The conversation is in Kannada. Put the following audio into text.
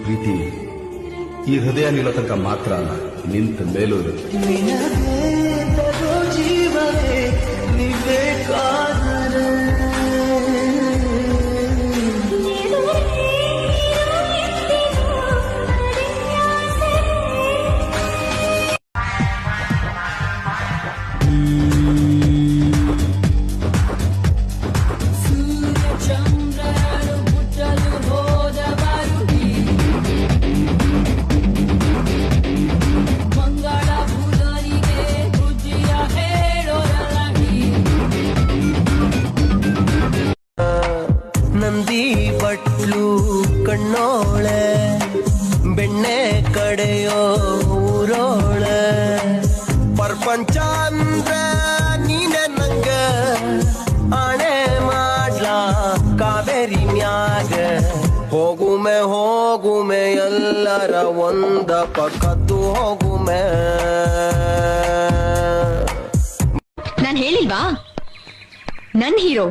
ಪ್ರೀತಿ ಈ ಹೃದಯ ನಿಲ್ಲೋ ತನಕ ಮಾತ್ರ ಅಲ್ಲ, ನಿಂತ ಮೇಲೂ ಇರುತ್ತೆ. ಜೀವವೇ ನಿಬೇಕಾದರೆ ನಂದಿ ಬಟ್ಲು ಕಣ್ಣೋಳೆ ಬೆಣ್ಣೆ ಕಡೆಯೋ ಊರೋಳೆ ಪ್ರಪಂಚ ಅಂದ್ರೆ ನೀನೆ ನಂಗ ಆಣೆ ಮಾಡ್ಲಾ ಕಾವೇರಿ ಮ್ಯಾಗ ಹೋಗುಮೆ ಎಲ್ಲರ ಒಂದ ಪಕ್ಕದ್ದು ಹೋಗುಮೆ. ನಾನ್ ಹೇಳಿಲ್ವಾ ನನ್ ಹೀರೋ